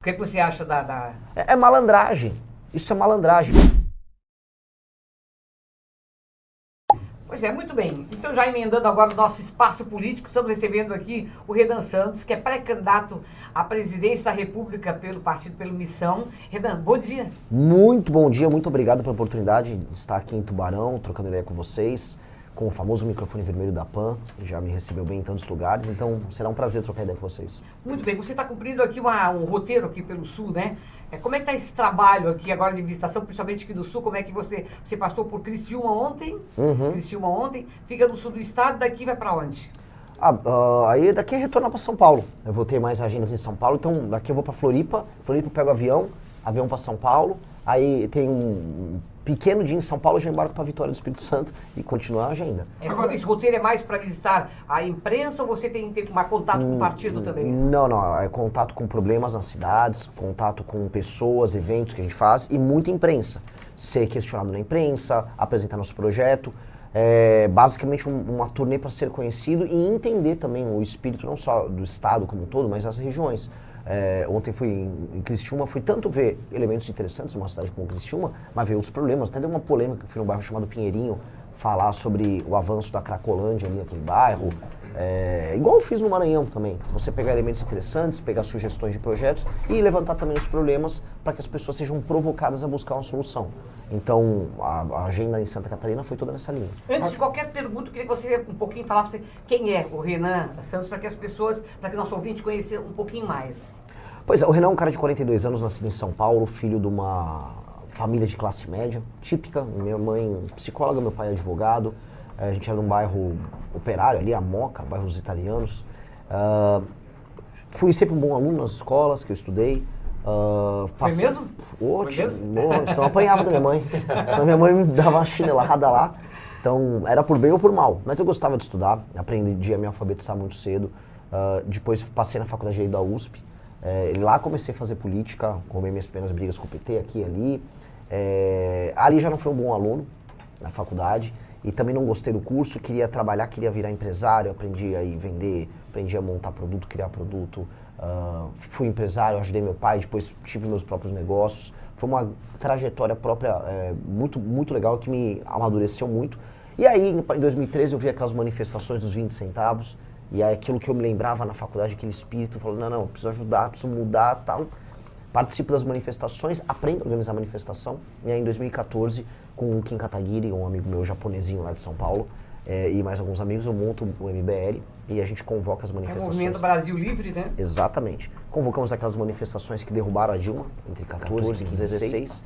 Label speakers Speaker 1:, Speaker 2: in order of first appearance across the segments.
Speaker 1: O que você acha da...
Speaker 2: É malandragem. Isso é malandragem.
Speaker 1: Pois é, muito bem. Então, já emendando agora o nosso espaço político, estamos recebendo aqui o Renan Santos, que é pré-candidato à presidência da República pelo partido, pelo Missão. Renan, bom dia.
Speaker 2: Muito bom dia, muito obrigado pela oportunidade de estar aqui em Tubarão, trocando ideia com vocês, com o famoso microfone vermelho da PAN, já me recebeu bem em tantos lugares, então será um prazer trocar ideia com vocês.
Speaker 1: Muito bem, você está cumprindo aqui um roteiro aqui pelo Sul, né? Como é que está esse trabalho aqui agora de visitação, principalmente aqui do Sul? Como é que você passou por Criciúma ontem? Criciúma ontem, fica no sul do estado, daqui vai para onde?
Speaker 2: Aí daqui é retornar para São Paulo. Eu vou ter mais agendas em São Paulo, então daqui eu vou para Floripa, Floripa eu pego avião para São Paulo, aí tem um pequeno dia em São Paulo, já embarco para Vitória do Espírito Santo e continuar a agenda.
Speaker 1: Esse roteiro é mais para visitar a imprensa ou você tem contato com o partido também?
Speaker 2: Não, é contato com problemas nas cidades, contato com pessoas, eventos que a gente faz e muita imprensa. Ser questionado na imprensa, apresentar nosso projeto. Basicamente uma turnê para ser conhecido e entender também o espírito não só do estado como um todo, mas das regiões. Ontem fui em Criciúma, fui tanto ver elementos interessantes numa cidade como Criciúma, mas ver os problemas. Até deu uma polêmica que fui num bairro chamado Pinheirinho falar sobre o avanço da Cracolândia ali naquele bairro. Igual eu fiz no Maranhão também. Você pegar elementos interessantes, pegar sugestões de projetos e levantar também os problemas para que as pessoas sejam provocadas a buscar uma solução. Então, a agenda em Santa Catarina foi toda nessa linha.
Speaker 1: Antes de qualquer pergunta, eu queria que você um pouquinho falasse quem é o Renan Santos, para que as pessoas, para que o nosso ouvinte conheça um pouquinho mais.
Speaker 2: Pois é, o Renan é um cara de 42 anos, nascido em São Paulo, filho de uma família de classe média, típica. Minha mãe psicóloga, meu pai é advogado. A gente era num bairro operário ali, a Moca, bairro dos italianos. Fui sempre um bom aluno nas escolas que eu estudei.
Speaker 1: Foi mesmo?
Speaker 2: Senão apanhava da minha mãe. Senão minha mãe me dava uma chinelada lá. Então, era por bem ou por mal. Mas eu gostava de estudar, aprendi a me alfabetizar muito cedo. Depois passei na faculdade da USP. Lá comecei a fazer política, comei minhas primeiras brigas com o PT aqui e ali. Ali já não fui um bom aluno na faculdade. E também não gostei do curso, queria trabalhar, queria virar empresário, aprendi a vender, aprendi a montar produto, criar produto. Fui empresário, ajudei meu pai, depois tive meus próprios negócios. Foi uma trajetória própria muito, muito legal, que me amadureceu muito. E aí, em 2013, eu vi aquelas manifestações dos 20 centavos, e aí aquilo que eu me lembrava na faculdade, aquele espírito, falou, não, preciso ajudar, preciso mudar, tal. Participo das manifestações, aprendo a organizar manifestação, e aí em 2014, com o Kim Kataguiri, um amigo meu japonesinho lá de São Paulo, e mais alguns amigos, eu monto o MBL e a gente convoca as manifestações.
Speaker 1: É o Movimento Brasil Livre, né?
Speaker 2: Exatamente. Convocamos aquelas manifestações que derrubaram a Dilma, entre 14 e 15 e 16.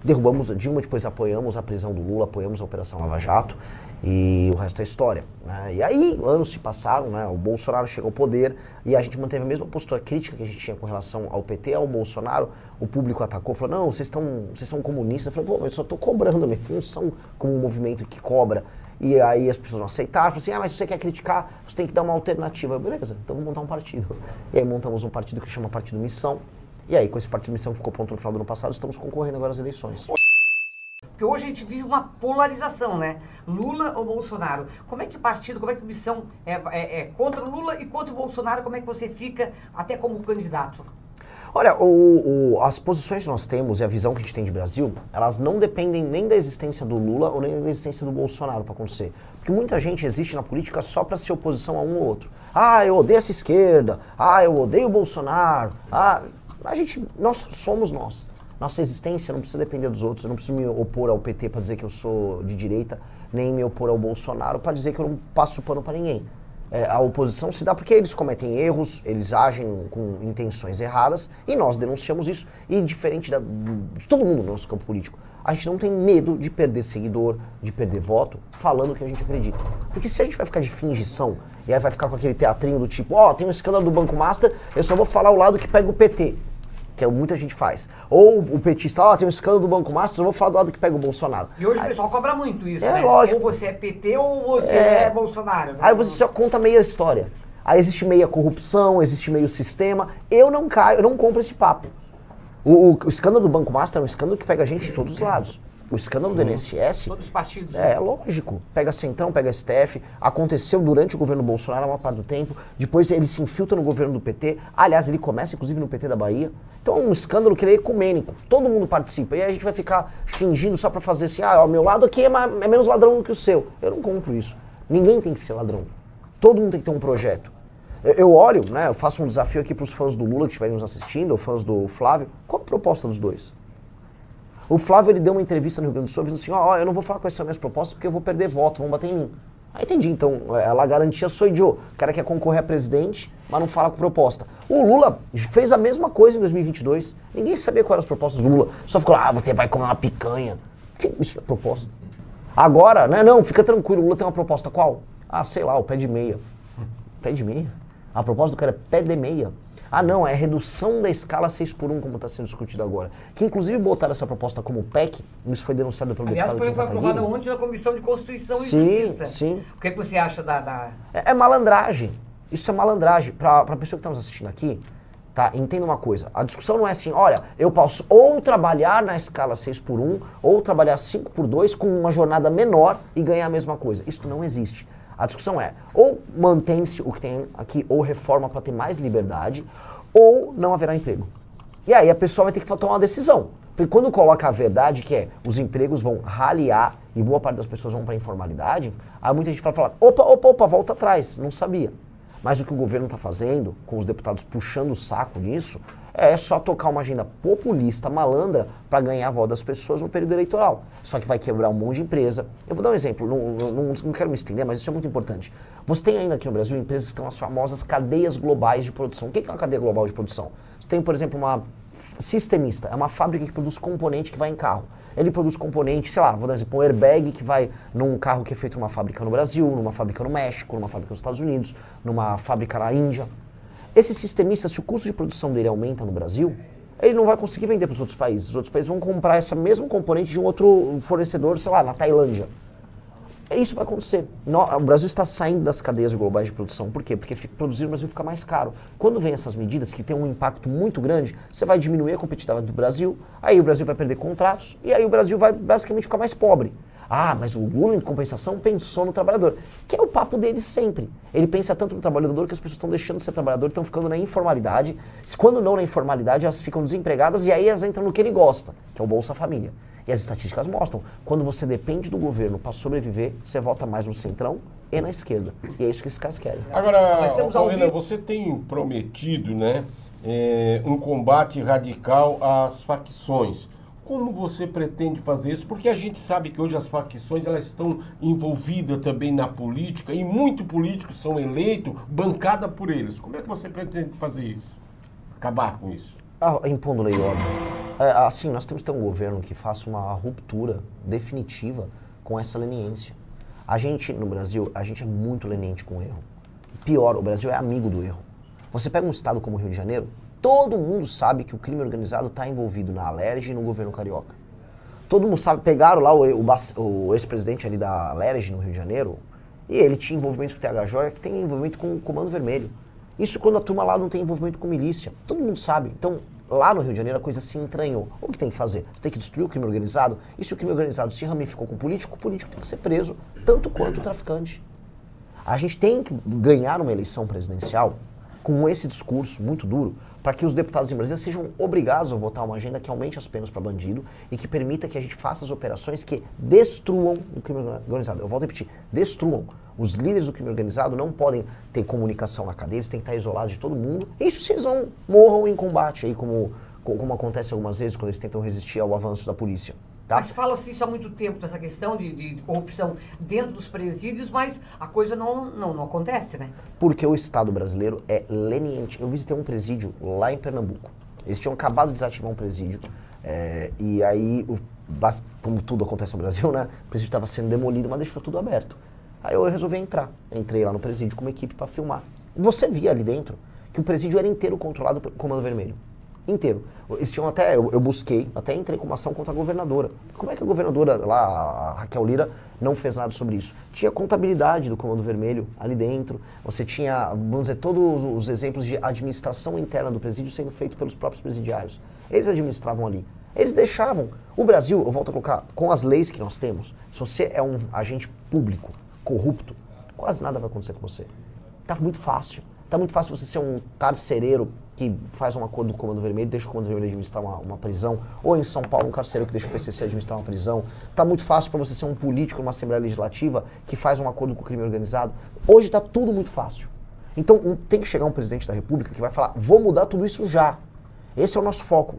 Speaker 2: Derrubamos a Dilma, depois apoiamos a prisão do Lula, apoiamos a Operação Lava Jato e o resto é história, né? E aí, anos se passaram, né? O Bolsonaro chegou ao poder e a gente manteve a mesma postura crítica que a gente tinha com relação ao PT, ao Bolsonaro. O público atacou, falou, não, vocês são comunistas. Eu falei, pô, eu só estou cobrando, minha função como um movimento que cobra. E aí as pessoas não aceitaram, falaram assim, mas se você quer criticar, você tem que dar uma alternativa. Eu, beleza, então vamos montar um partido. E aí montamos um partido que chama Partido Missão. E aí, com esse Partido Missão que ficou pronto no final do ano passado, estamos concorrendo agora às eleições.
Speaker 1: Porque hoje a gente vive uma polarização, né? Lula ou Bolsonaro. Como é que o partido, como é que a Missão é contra o Lula e contra o Bolsonaro? Como é que você fica até como candidato?
Speaker 2: Olha, as posições que nós temos e a visão que a gente tem de Brasil, elas não dependem nem da existência do Lula ou nem da existência do Bolsonaro para acontecer. Porque muita gente existe na política só para ser oposição a um ou outro. Eu odeio essa esquerda. Eu odeio o Bolsonaro. Nós somos nós. Nossa existência não precisa depender dos outros. Eu não preciso me opor ao PT para dizer que eu sou de direita, nem me opor ao Bolsonaro para dizer que eu não passo pano para ninguém. A oposição se dá porque eles cometem erros, eles agem com intenções erradas e nós denunciamos isso. E diferente de todo mundo no nosso campo político, a gente não tem medo de perder seguidor, de perder voto, falando o que a gente acredita. Porque se a gente vai ficar de fingição e aí vai ficar com aquele teatrinho do tipo, tem um escândalo do Banco Master, eu só vou falar o lado que pega o PT. Que muita gente faz. Ou o petista, tem um escândalo do Banco Master, eu vou falar do lado que pega o Bolsonaro.
Speaker 1: E hoje o pessoal cobra muito isso, né?
Speaker 2: Lógico.
Speaker 1: Ou você é PT ou você é Bolsonaro. Né?
Speaker 2: Aí você só conta meia história. Aí existe meia corrupção, existe meio sistema. Eu não compro esse papo. O escândalo do Banco Master é um escândalo que pega a gente de todos os lados. O escândalo do INSS...
Speaker 1: Todos os partidos.
Speaker 2: É lógico. Pega Centrão, pega STF. Aconteceu durante o governo Bolsonaro a maior parte do tempo. Depois ele se infiltra no governo do PT. Aliás, ele começa inclusive no PT da Bahia. Então é um escândalo que ele é ecumênico. Todo mundo participa. E aí a gente vai ficar fingindo só pra fazer assim, o meu lado aqui é menos ladrão do que o seu. Eu não compro isso. Ninguém tem que ser ladrão. Todo mundo tem que ter um projeto. Eu olho, né, eu faço um desafio aqui pros fãs do Lula que estiverem nos assistindo, ou fãs do Flávio. Qual a proposta dos dois? O Flávio, ele deu uma entrevista no Rio Grande do Sul dizendo assim, eu não vou falar quais são as minhas propostas porque eu vou perder voto, vão bater em mim. Aí entendi, então, ela garantia sou idiota. O cara quer concorrer a presidente, mas não fala com proposta. O Lula fez a mesma coisa em 2022. Ninguém sabia quais eram as propostas do Lula. Só ficou lá, você vai comer uma picanha. Isso é proposta. Agora, né, não, fica tranquilo, o Lula tem uma proposta qual? Sei lá, o pé de meia. Pé de meia? A proposta do cara é pé de meia. Não, é redução da escala 6x1, como está sendo discutido agora. Que inclusive botaram essa proposta como PEC, isso foi denunciado pelo deputado.
Speaker 1: Aliás, foi aprovado ontem na Comissão de Constituição e Justiça.
Speaker 2: Sim.
Speaker 1: O que você acha da...
Speaker 2: É malandragem. Isso é malandragem. Para a pessoa que está nos assistindo aqui, tá? Entenda uma coisa. A discussão não é assim, olha, eu posso ou trabalhar na escala 6x1, ou trabalhar 5x2 com uma jornada menor e ganhar a mesma coisa. Isso não existe. A discussão é, ou mantém-se o que tem aqui, ou reforma para ter mais liberdade, ou não haverá emprego. E aí a pessoa vai ter que tomar uma decisão. Porque quando coloca a verdade, que é os empregos vão raliar e boa parte das pessoas vão para a informalidade, aí muita gente fala, opa, volta atrás, não sabia. Mas o que o governo está fazendo, com os deputados puxando o saco nisso, é só tocar uma agenda populista, malandra, para ganhar a voto das pessoas no período eleitoral. Só que vai quebrar um monte de empresa. Eu vou dar um exemplo, não quero me estender, mas isso é muito importante. Você tem ainda aqui no Brasil empresas que estão as famosas cadeias globais de produção. O que é uma cadeia global de produção? Você tem, por exemplo, uma Sistemista, é uma fábrica que produz componente que vai em carro. Ele produz componente, sei lá, vou dar um exemplo, um airbag que vai num carro que é feito numa fábrica no Brasil, numa fábrica no México, numa fábrica nos Estados Unidos, numa fábrica na Índia. Esse sistemista, se o custo de produção dele aumenta no Brasil, ele não vai conseguir vender para os outros países. Os outros países vão comprar esse mesmo componente de um outro fornecedor, sei lá, na Tailândia. Isso vai acontecer. O Brasil está saindo das cadeias globais de produção. Por quê? Porque produzir no Brasil fica mais caro. Quando vem essas medidas que têm um impacto muito grande, você vai diminuir a competitividade do Brasil, aí o Brasil vai perder contratos, e aí o Brasil vai basicamente ficar mais pobre. Mas o Lula, em compensação, pensou no trabalhador. Que é o papo dele sempre. Ele pensa tanto no trabalhador que as pessoas estão deixando de ser trabalhador, estão ficando na informalidade. Quando não na informalidade, elas ficam desempregadas e aí elas entram no que ele gosta, que é o Bolsa Família. E as estatísticas mostram, quando você depende do governo para sobreviver, você vota mais no centrão e na esquerda. E é isso que esses caras querem.
Speaker 3: Agora, Renan, você tem prometido, né, um combate radical às facções. Como você pretende fazer isso? Porque a gente sabe que hoje as facções elas estão envolvidas também na política e muitos políticos são eleitos, bancada por eles. Como é que você pretende fazer isso? Acabar com isso?
Speaker 2: Impondo lei e ordem. Assim, nós temos que ter um governo que faça uma ruptura definitiva com essa leniência. A gente, no Brasil, a gente é muito leniente com o erro. Pior, o Brasil é amigo do erro. Você pega um estado como o Rio de Janeiro, todo mundo sabe que o crime organizado está envolvido na Alerj e no governo carioca. Todo mundo sabe, pegaram lá o ex-presidente ali da Alerj no Rio de Janeiro, e ele tinha envolvimento com o TH Joia, que tem envolvimento com o Comando Vermelho. Isso quando a turma lá não tem envolvimento com milícia. Todo mundo sabe. Então, lá no Rio de Janeiro a coisa se entranhou. O que tem que fazer? Você tem que destruir o crime organizado. E se o crime organizado se ramificou com o político tem que ser preso, tanto quanto o traficante. A gente tem que ganhar uma eleição presidencial com esse discurso muito duro, para que os deputados em Brasília sejam obrigados a votar uma agenda que aumente as penas para bandido e que permita que a gente faça as operações que destruam o crime organizado. Eu volto a repetir, destruam. Os líderes do crime organizado não podem ter comunicação na cadeia, eles têm que estar isolados de todo mundo. Isso se eles não morram em combate, aí, como acontece algumas vezes quando eles tentam resistir ao avanço da polícia. Tá?
Speaker 1: Mas fala-se isso há muito tempo, dessa questão de corrupção dentro dos presídios, mas a coisa não acontece, né?
Speaker 2: Porque o Estado brasileiro é leniente. Eu visitei um presídio lá em Pernambuco. Eles tinham acabado de desativar um presídio. E aí, como tudo acontece no Brasil, né? O presídio estava sendo demolido, mas deixou tudo aberto. Aí eu resolvi entrar. Entrei lá no presídio com uma equipe para filmar. Você via ali dentro que o presídio era inteiro controlado pelo Comando Vermelho. Inteiro. Eles tinham até, eu busquei, até entrei com uma ação contra a governadora. Como é que a governadora lá, a Raquel Lira, não fez nada sobre isso? Tinha contabilidade do Comando Vermelho ali dentro, você tinha, vamos dizer, todos os exemplos de administração interna do presídio sendo feito pelos próprios presidiários. Eles administravam ali. Eles deixavam. O Brasil, eu volto a colocar, com as leis que nós temos, se você é um agente público corrupto, quase nada vai acontecer com você. Tá muito fácil. Tá muito fácil você ser um carcereiro que faz um acordo com o Comando Vermelho, deixa o Comando Vermelho administrar uma prisão, ou em São Paulo um carcereiro que deixa o PCC administrar uma prisão. Tá muito fácil para você ser um político numa Assembleia Legislativa que faz um acordo com o crime organizado. Hoje tá tudo muito fácil. Então tem que chegar um presidente da República que vai falar, vou mudar tudo isso já. Esse é o nosso foco.